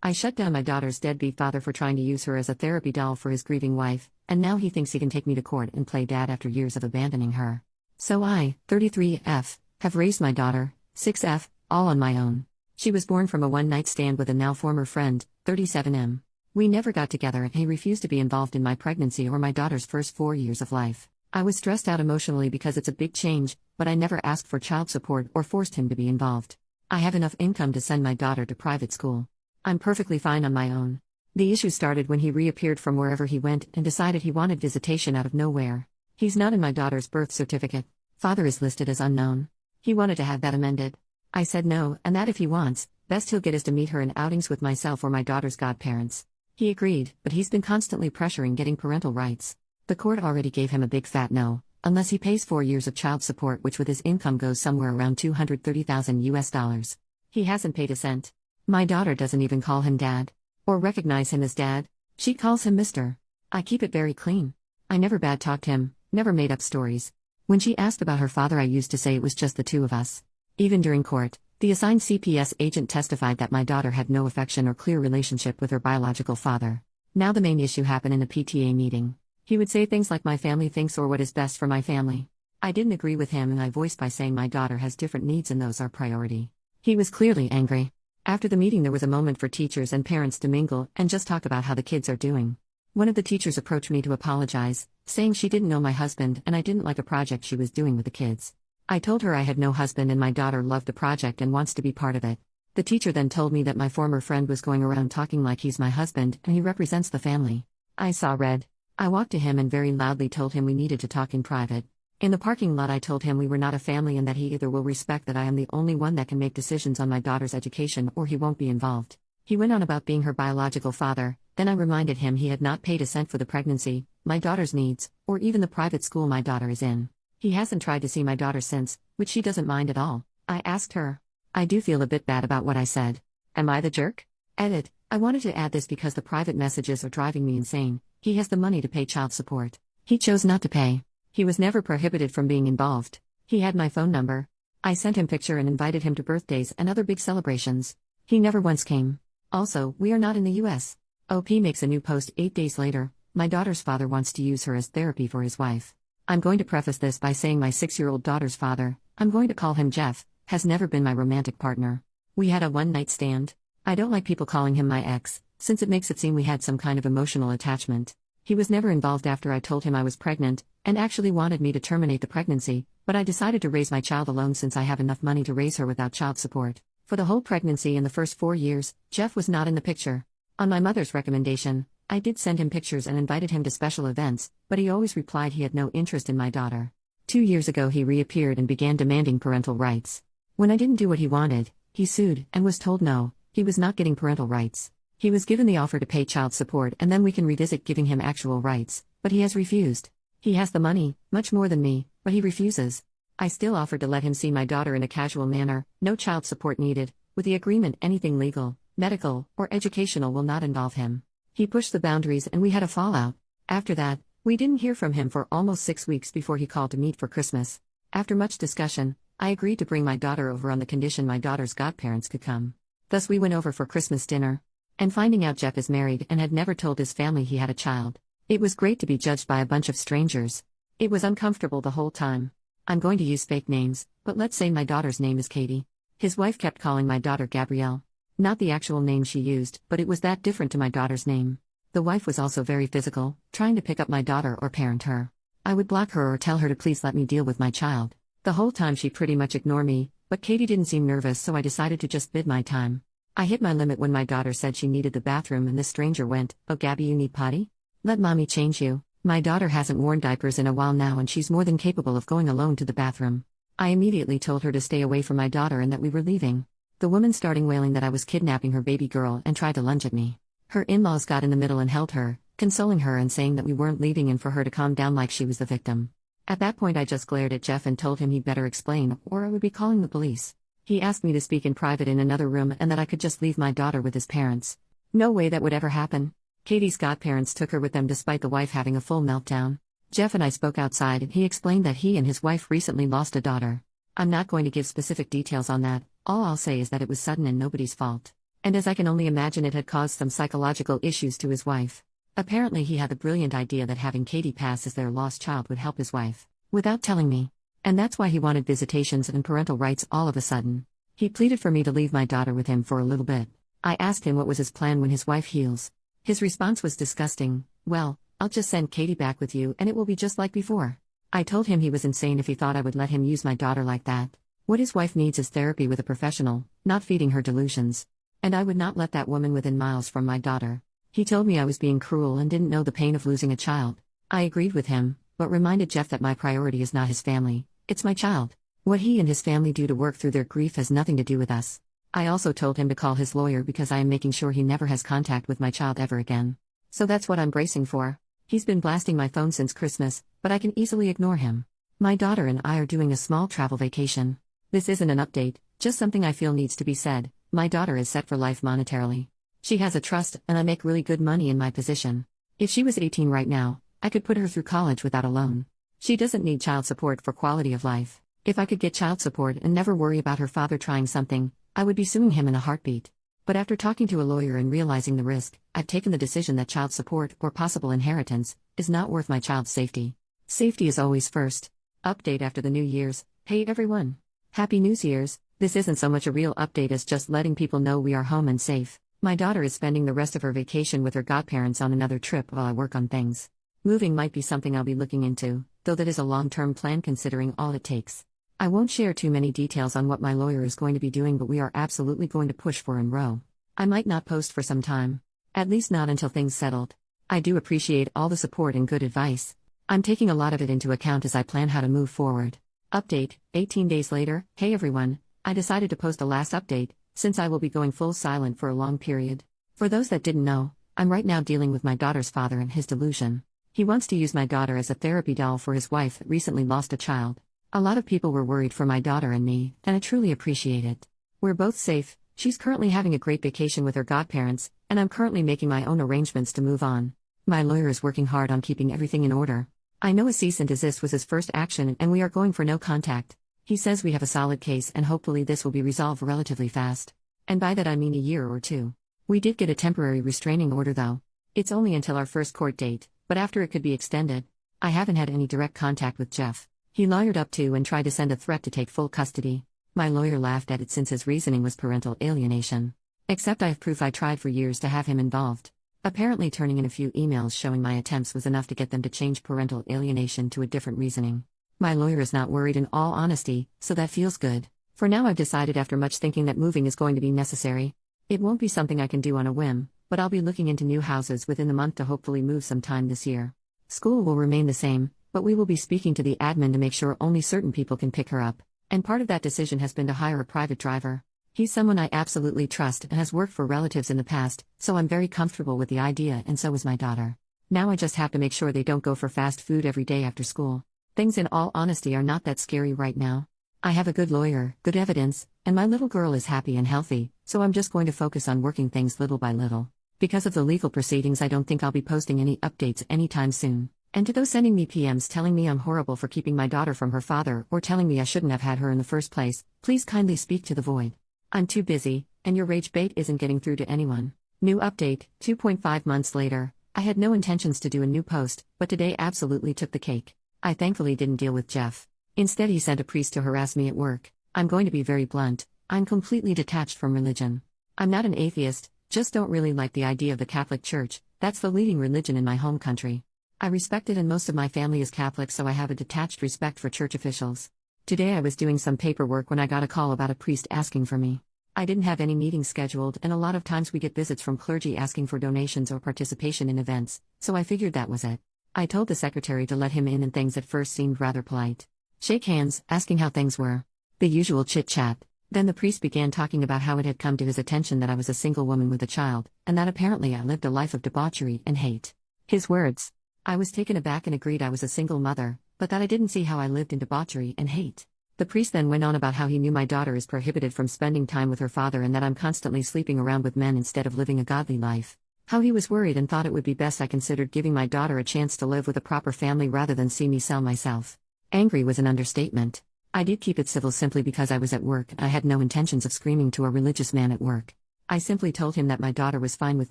I shut down my daughter's deadbeat father for trying to use her as a therapy doll for his grieving wife, and now he thinks he can take me to court and play dad after years of abandoning her. So I, 33F, have raised my daughter, 6F, all on my own. She was born from a one-night stand with a now former friend, 37M. We never got together and he refused to be involved in my pregnancy or my daughter's first 4 years of life. I was stressed out emotionally because it's a big change, but I never asked for child support or forced him to be involved. I have enough income to send my daughter to private school. I'm perfectly fine on my own. The issue started when he reappeared from wherever he went and decided he wanted visitation out of nowhere. He's not in my daughter's birth certificate. Father is listed as unknown. He wanted to have that amended. I said no, and that if he wants, best he'll get us to meet her in outings with myself or my daughter's godparents. He agreed, but he's been constantly pressuring getting parental rights. The court already gave him a big fat no, unless he pays 4 years of child support, which with his income goes somewhere around $230,000. He hasn't paid a cent. My daughter doesn't even call him dad. Or recognize him as dad. She calls him Mr. I keep it very clean. I never bad-talked him, never made up stories. When she asked about her father, I used to say it was just the two of us. Even during court, the assigned CPS agent testified that my daughter had no affection or clear relationship with her biological father. Now the main issue happened in a PTA meeting. He would say things like my family thinks or what is best for my family. I didn't agree with him and I voiced by saying my daughter has different needs and those are priority. He was clearly angry. After the meeting there was a moment for teachers and parents to mingle and just talk about how the kids are doing. One of the teachers approached me to apologize, saying she didn't know my husband and I didn't like a project she was doing with the kids. I told her I had no husband and my daughter loved the project and wants to be part of it. The teacher then told me that my former friend was going around talking like he's my husband and he represents the family. I saw red. I walked to him and very loudly told him we needed to talk in private. In the parking lot I told him we were not a family and that he either will respect that I am the only one that can make decisions on my daughter's education or he won't be involved. He went on about being her biological father, then I reminded him he had not paid a cent for the pregnancy, my daughter's needs, or even the private school my daughter is in. He hasn't tried to see my daughter since, which she doesn't mind at all. I asked her. I do feel a bit bad about what I said. Am I the jerk? Edit. I wanted to add this because the private messages are driving me insane. He has the money to pay child support. He chose not to pay. He was never prohibited from being involved. He had my phone number. I sent him picture and invited him to birthdays and other big celebrations. He never once came. Also, we are not in the US. OP makes a new post 8 days later. My daughter's father wants to use her as therapy for his wife. I'm going to preface this by saying my 6-year-old daughter's father, I'm going to call him Jeff, has never been my romantic partner. We had a one-night stand. I don't like people calling him my ex, since it makes it seem we had some kind of emotional attachment. He was never involved after I told him I was pregnant, and actually wanted me to terminate the pregnancy, but I decided to raise my child alone since I have enough money to raise her without child support. For the whole pregnancy and the first 4 years, Jeff was not in the picture. On my mother's recommendation, I did send him pictures and invited him to special events, but he always replied he had no interest in my daughter. 2 years ago he reappeared and began demanding parental rights. When I didn't do what he wanted, he sued and was told no, he was not getting parental rights. He was given the offer to pay child support and then we can revisit giving him actual rights, but he has refused. He has the money, much more than me, but he refuses. I still offered to let him see my daughter in a casual manner, no child support needed, with the agreement anything legal, medical, or educational will not involve him. He pushed the boundaries and we had a fallout. After that, we didn't hear from him for almost 6 weeks before he called to meet for Christmas. After much discussion, I agreed to bring my daughter over on the condition my daughter's godparents could come. Thus we went over for Christmas dinner. And finding out Jeff is married and had never told his family he had a child. It was great to be judged by a bunch of strangers. It was uncomfortable the whole time. I'm going to use fake names, but let's say my daughter's name is Katie. His wife kept calling my daughter Gabrielle. Not the actual name she used, but it was that different to my daughter's name. The wife was also very physical, trying to pick up my daughter or parent her. I would block her or tell her to please let me deal with my child. The whole time she pretty much ignored me, but Katie didn't seem nervous so I decided to just bid my time. I hit my limit when my daughter said she needed the bathroom and this stranger went, "Oh Gabby, you need potty? Let mommy change you." My daughter hasn't worn diapers in a while now and she's more than capable of going alone to the bathroom. I immediately told her to stay away from my daughter and that we were leaving. The woman started wailing that I was kidnapping her baby girl and tried to lunge at me. Her in-laws got in the middle and held her, consoling her and saying that we weren't leaving and for her to calm down like she was the victim. At that point I just glared at Jeff and told him he'd better explain or I would be calling the police. He asked me to speak in private in another room and that I could just leave my daughter with his parents. No way that would ever happen. Katie's godparents took her with them despite the wife having a full meltdown. Jeff and I spoke outside and he explained that he and his wife recently lost a daughter. I'm not going to give specific details on that, all I'll say is that it was sudden and nobody's fault. And as I can only imagine, it had caused some psychological issues to his wife. Apparently, he had the brilliant idea that having Katie pass as their lost child would help his wife, without telling me. And that's why he wanted visitations and parental rights all of a sudden. He pleaded for me to leave my daughter with him for a little bit. I asked him what was his plan when his wife heals. His response was disgusting. Well, I'll just send Katie back with you and it will be just like before. I told him he was insane if he thought I would let him use my daughter like that. What his wife needs is therapy with a professional, not feeding her delusions. And I would not let that woman within miles from my daughter. He told me I was being cruel and didn't know the pain of losing a child. I agreed with him, but reminded Jeff that my priority is not his family, it's my child. What he and his family do to work through their grief has nothing to do with us. I also told him to call his lawyer because I am making sure he never has contact with my child ever again. So that's what I'm bracing for. He's been blasting my phone since Christmas, but I can easily ignore him. My daughter and I are doing a small travel vacation. This isn't an update, just something I feel needs to be said. My daughter is set for life monetarily. She has a trust, and I make really good money in my position. If she was 18 right now, I could put her through college without a loan. She doesn't need child support for quality of life. If I could get child support and never worry about her father trying something, I would be suing him in a heartbeat. But after talking to a lawyer and realizing the risk, I've taken the decision that child support, or possible inheritance, is not worth my child's safety. Safety is always first. Update after the New Year's. Hey everyone! Happy New Year's! This isn't so much a real update as just letting people know we are home and safe. My daughter is spending the rest of her vacation with her godparents on another trip while I work on things. Moving might be something I'll be looking into, though that is a long-term plan considering all it takes. I won't share too many details on what my lawyer is going to be doing, but we are absolutely going to push for and row. I might not post for some time. At least not until things settled. I do appreciate all the support and good advice. I'm taking a lot of it into account as I plan how to move forward. Update, 18 days later. Hey everyone, I decided to post a last update, since I will be going full silent for a long period. For those that didn't know, I'm right now dealing with my daughter's father and his delusion. He wants to use my daughter as a therapy doll for his wife that recently lost a child. A lot of people were worried for my daughter and me, and I truly appreciate it. We're both safe, she's currently having a great vacation with her godparents, and I'm currently making my own arrangements to move on. My lawyer is working hard on keeping everything in order. I know a cease and desist was his first action and we are going for no contact. He says we have a solid case and hopefully this will be resolved relatively fast. And by that I mean a year or two. We did get a temporary restraining order though. It's only until our first court date, but after it could be extended. I haven't had any direct contact with Jeff. He lawyered up to and tried to send a threat to take full custody. My lawyer laughed at it since his reasoning was parental alienation. Except I have proof I tried for years to have him involved. Apparently turning in a few emails showing my attempts was enough to get them to change parental alienation to a different reasoning. My lawyer is not worried in all honesty, so that feels good. For now I've decided after much thinking that moving is going to be necessary. It won't be something I can do on a whim, but I'll be looking into new houses within the month to hopefully move sometime this year. School will remain the same, but we will be speaking to the admin to make sure only certain people can pick her up. And part of that decision has been to hire a private driver. He's someone I absolutely trust and has worked for relatives in the past, so I'm very comfortable with the idea and so is my daughter. Now I just have to make sure they don't go for fast food every day after school. Things in all honesty are not that scary right now. I have a good lawyer, good evidence, and my little girl is happy and healthy, so I'm just going to focus on working things little by little. Because of the legal proceedings I don't think I'll be posting any updates anytime soon. And to those sending me PMs telling me I'm horrible for keeping my daughter from her father or telling me I shouldn't have had her in the first place, please kindly speak to the void. I'm too busy, and your rage bait isn't getting through to anyone. New update, 2.5 months later. I had no intentions to do a new post, but today absolutely took the cake. I thankfully didn't deal with Jeff. Instead he sent a priest to harass me at work. I'm going to be very blunt, I'm completely detached from religion. I'm not an atheist, just don't really like the idea of the Catholic Church, that's the leading religion in my home country. I respect it and most of my family is Catholic, so I have a detached respect for church officials. Today I was doing some paperwork when I got a call about a priest asking for me. I didn't have any meetings scheduled and a lot of times we get visits from clergy asking for donations or participation in events, so I figured that was it. I told the secretary to let him in and things at first seemed rather polite. Shake hands, asking how things were. The usual chit-chat. Then the priest began talking about how it had come to his attention that I was a single woman with a child, and that apparently I lived a life of debauchery and hate. His words. I was taken aback and agreed I was a single mother, but that I didn't see how I lived in debauchery and hate. The priest then went on about how he knew my daughter is prohibited from spending time with her father and that I'm constantly sleeping around with men instead of living a godly life. How he was worried and thought it would be best I considered giving my daughter a chance to live with a proper family rather than see me sell myself. Angry was an understatement. I did keep it civil simply because I was at work and I had no intentions of screaming to a religious man at work. I simply told him that my daughter was fine with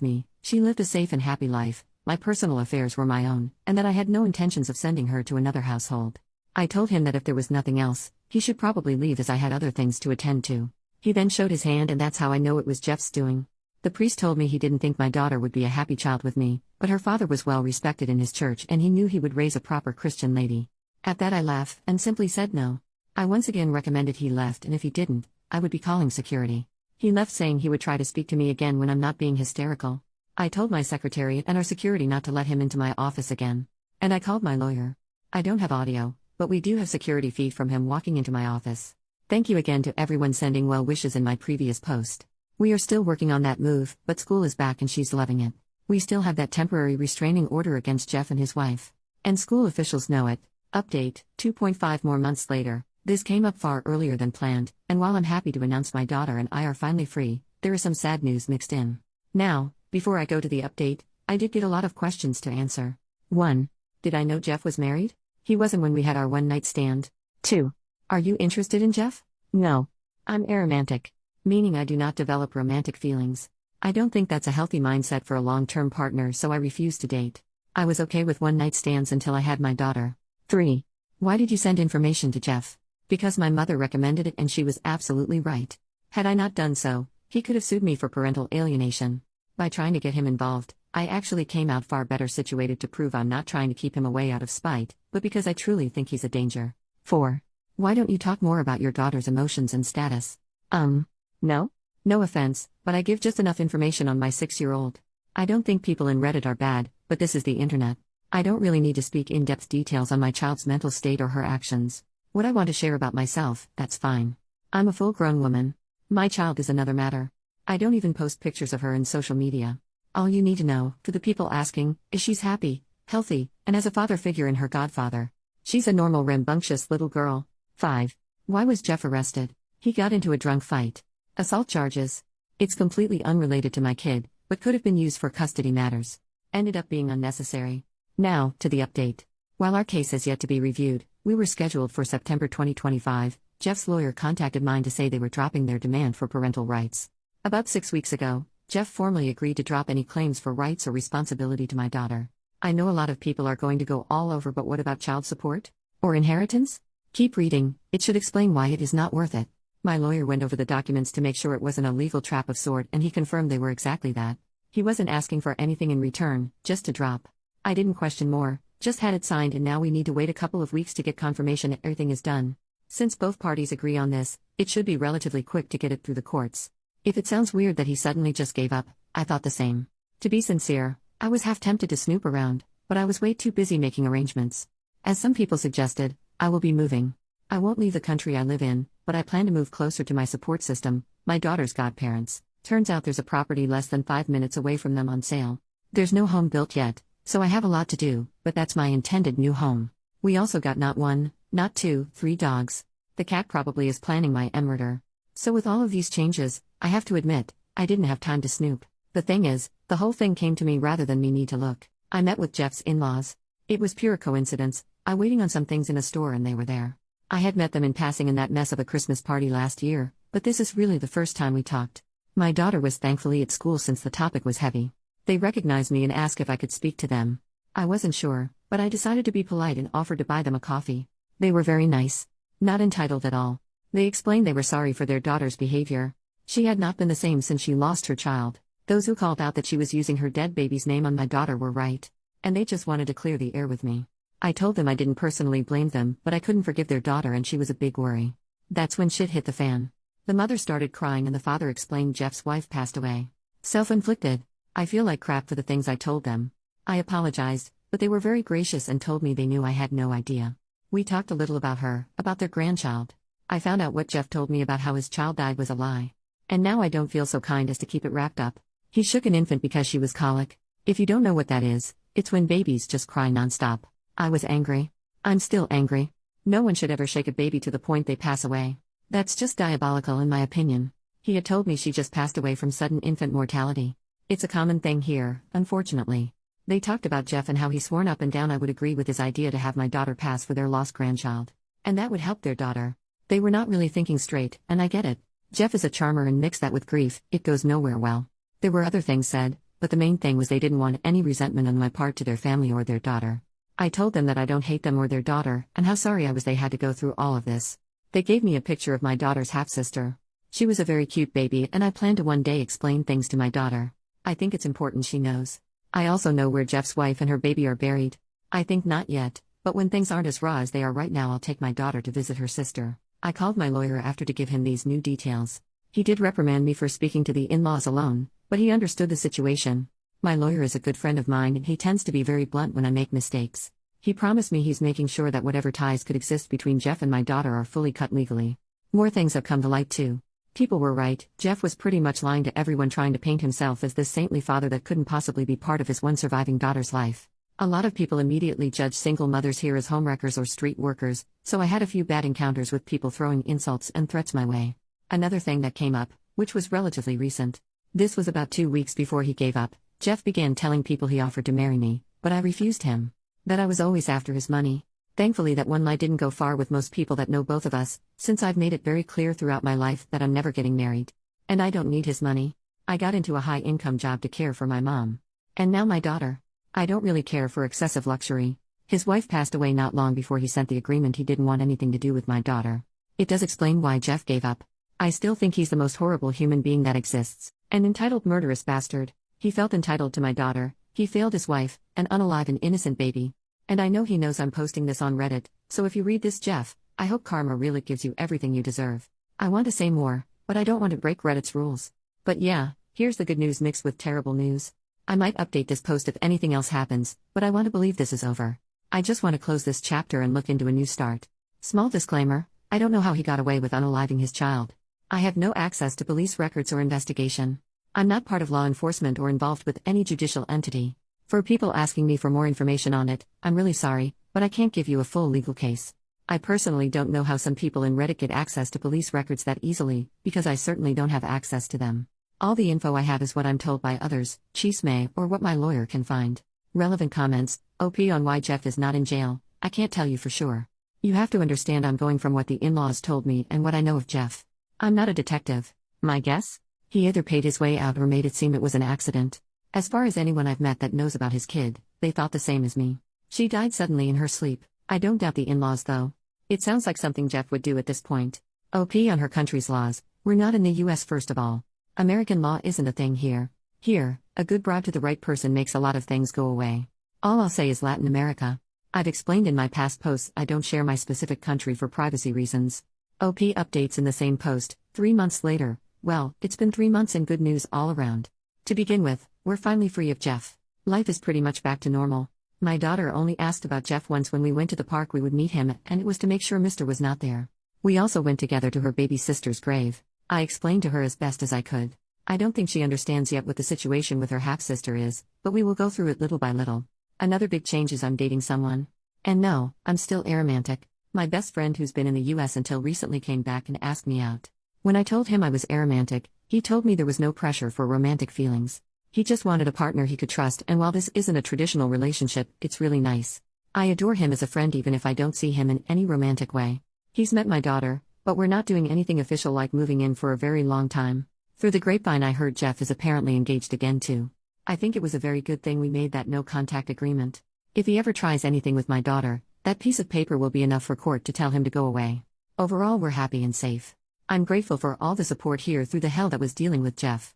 me, she lived a safe and happy life, my personal affairs were my own, and that I had no intentions of sending her to another household. I told him that if there was nothing else, he should probably leave as I had other things to attend to. He then showed his hand, and that's how I know it was Jeff's doing. The priest told me he didn't think my daughter would be a happy child with me, but her father was well respected in his church and he knew he would raise a proper Christian lady. At that I laughed and simply said no. I once again recommended he left, and if he didn't, I would be calling security. He left saying he would try to speak to me again when I'm not being hysterical. I told my secretary and our security not to let him into my office again. And I called my lawyer. I don't have audio, but we do have security feed from him walking into my office. Thank you again to everyone sending well wishes in my previous post. We are still working on that move, but school is back and she's loving it. We still have that temporary restraining order against Jeff and his wife. And school officials know it. Update, 2.5 more months later, this came up far earlier than planned, and while I'm happy to announce my daughter and I are finally free, there is some sad news mixed in. Now, before I go to the update, I did get a lot of questions to answer. 1. Did I know Jeff was married? He wasn't when we had our one-night stand. 2. Are you interested in Jeff? No. I'm aromantic. Meaning I do not develop romantic feelings. I don't think that's a healthy mindset for a long-term partner, so I refuse to date. I was okay with one-night stands until I had my daughter. 3. Why did you send information to Jeff? Because my mother recommended it and she was absolutely right. Had I not done so, he could have sued me for parental alienation. By trying to get him involved, I actually came out far better situated to prove I'm not trying to keep him away out of spite, but because I truly think he's a danger. 4. Why don't you talk more about your daughter's emotions and status? No? No offense, but I give just enough information on my 6-year-old. I don't think people in Reddit are bad, but this is the internet. I don't really need to speak in-depth details on my child's mental state or her actions. What I want to share about myself, that's fine. I'm a full-grown woman. My child is another matter. I don't even post pictures of her in social media. All you need to know, for the people asking, is she's happy, healthy, and has a father figure in her godfather. She's a normal rambunctious little girl. 5. Why was Jeff arrested? He got into a drunk fight. Assault charges. It's completely unrelated to my kid, but could have been used for custody matters. Ended up being unnecessary. Now, to the update. While our case has yet to be reviewed, we were scheduled for September 2025, Jeff's lawyer contacted mine to say they were dropping their demand for parental rights. About 6 weeks ago, Jeff formally agreed to drop any claims for rights or responsibility to my daughter. I know a lot of people are going to go all over, but what about child support? Or inheritance? Keep reading, it should explain why it is not worth it. My lawyer went over the documents to make sure it wasn't a legal trap of sort, and he confirmed they were exactly that. He wasn't asking for anything in return, just to drop. I didn't question more, just had it signed, and now we need to wait a couple of weeks to get confirmation that everything is done. Since both parties agree on this, it should be relatively quick to get it through the courts. If it sounds weird that he suddenly just gave up, I thought the same. To be sincere, I was half tempted to snoop around, but I was way too busy making arrangements. As some people suggested, I will be moving. I won't leave the country I live in, but I plan to move closer to my support system, my daughter's godparents. Turns out there's a property less than 5 minutes away from them on sale. There's no home built yet, so I have a lot to do, but that's my intended new home. We also got not 1, not 2, 3 dogs. The cat probably is planning my murder. So with all of these changes, I have to admit, I didn't have time to snoop. The thing is, the whole thing came to me rather than me need to look. I met with Jeff's in-laws. It was pure coincidence. I waiting on some things in a store and they were there. I had met them in passing in that mess of a Christmas party last year, but this is really the first time we talked. My daughter was thankfully at school since the topic was heavy. They recognized me and asked if I could speak to them. I wasn't sure, but I decided to be polite and offered to buy them a coffee. They were very nice. Not entitled at all. They explained they were sorry for their daughter's behavior. She had not been the same since she lost her child. Those who called out that she was using her dead baby's name on my daughter were right. And they just wanted to clear the air with me. I told them I didn't personally blame them, but I couldn't forgive their daughter and she was a big worry. That's when shit hit the fan. The mother started crying and the father explained Jeff's wife passed away. Self-inflicted. I feel like crap for the things I told them. I apologized, but they were very gracious and told me they knew I had no idea. We talked a little about her, about their grandchild. I found out what Jeff told me about how his child died was a lie. And now I don't feel so kind as to keep it wrapped up. He shook an infant because she was colic. If you don't know what that is, it's when babies just cry nonstop. I was angry. I'm still angry. No one should ever shake a baby to the point they pass away. That's just diabolical in my opinion. He had told me she just passed away from sudden infant mortality. It's a common thing here, unfortunately. They talked about Jeff and how he sworn up and down I would agree with his idea to have my daughter pass for their lost grandchild. And that would help their daughter. They were not really thinking straight, and I get it. Jeff is a charmer, and mix that with grief, it goes nowhere well. There were other things said, but the main thing was they didn't want any resentment on my part to their family or their daughter. I told them that I don't hate them or their daughter, and how sorry I was they had to go through all of this. They gave me a picture of my daughter's half-sister. She was a very cute baby, and I plan to one day explain things to my daughter. I think it's important she knows. I also know where Jeff's wife and her baby are buried. I think not yet, but when things aren't as raw as they are right now, I'll take my daughter to visit her sister. I called my lawyer after to give him these new details. He did reprimand me for speaking to the in-laws alone, but he understood the situation. My lawyer is a good friend of mine, and he tends to be very blunt when I make mistakes. He promised me he's making sure that whatever ties could exist between Jeff and my daughter are fully cut legally. More things have come to light too. People were right, Jeff was pretty much lying to everyone, trying to paint himself as this saintly father that couldn't possibly be part of his one surviving daughter's life. A lot of people immediately judge single mothers here as homewreckers or street workers, so I had a few bad encounters with people throwing insults and threats my way. Another thing that came up, which was relatively recent. This was about 2 weeks before he gave up. Jeff began telling people he offered to marry me, but I refused him. That I was always after his money. Thankfully that one lie didn't go far with most people that know both of us, since I've made it very clear throughout my life that I'm never getting married. And I don't need his money. I got into a high-income job to care for my mom. And now my daughter. I don't really care for excessive luxury. His wife passed away not long before he sent the agreement. He didn't want anything to do with my daughter. It does explain why Jeff gave up. I still think he's the most horrible human being that exists. An entitled murderous bastard. He felt entitled to my daughter. He failed his wife, an unalive and innocent baby. And I know he knows I'm posting this on Reddit, so if you read this, Jeff, I hope karma really gives you everything you deserve. I want to say more, but I don't want to break Reddit's rules. But yeah, here's the good news mixed with terrible news. I might update this post if anything else happens, but I want to believe this is over. I just want to close this chapter and look into a new start. Small disclaimer, I don't know how he got away with unaliving his child. I have no access to police records or investigation. I'm not part of law enforcement or involved with any judicial entity. For people asking me for more information on it, I'm really sorry, but I can't give you a full legal case. I personally don't know how some people in Reddit get access to police records that easily, because I certainly don't have access to them. All the info I have is what I'm told by others, chisme, or what my lawyer can find. Relevant comments, OP on why Jeff is not in jail, I can't tell you for sure. You have to understand I'm going from what the in-laws told me and what I know of Jeff. I'm not a detective. My guess? He either paid his way out or made it seem it was an accident. As far as anyone I've met that knows about his kid, they thought the same as me. She died suddenly in her sleep. I don't doubt the in-laws though. It sounds like something Jeff would do at this point. OP on her country's laws. We're not in the US first of all. American law isn't a thing here. Here, a good bribe to the right person makes a lot of things go away. All I'll say is Latin America. I've explained in my past posts I don't share my specific country for privacy reasons. OP updates in the same post, 3 months later. Well, it's been 3 months and good news all around. To begin with, we're finally free of Jeff. Life is pretty much back to normal. My daughter only asked about Jeff once when we went to the park. We would meet him, and it was to make sure Mr. was not there. We also went together to her baby sister's grave. I explained to her as best as I could. I don't think she understands yet what the situation with her half-sister is, but we will go through it little by little. Another big change is I'm dating someone. And no, I'm still aromantic. My best friend who's been in the US until recently came back and asked me out. When I told him I was aromantic, he told me there was no pressure for romantic feelings. He just wanted a partner he could trust, and while this isn't a traditional relationship, it's really nice. I adore him as a friend even if I don't see him in any romantic way. He's met my daughter, but we're not doing anything official like moving in for a very long time. Through the grapevine I heard Jeff is apparently engaged again too. I think it was a very good thing we made that no-contact agreement. If he ever tries anything with my daughter, that piece of paper will be enough for court to tell him to go away. Overall we're happy and safe. I'm grateful for all the support here through the hell that was dealing with Jeff.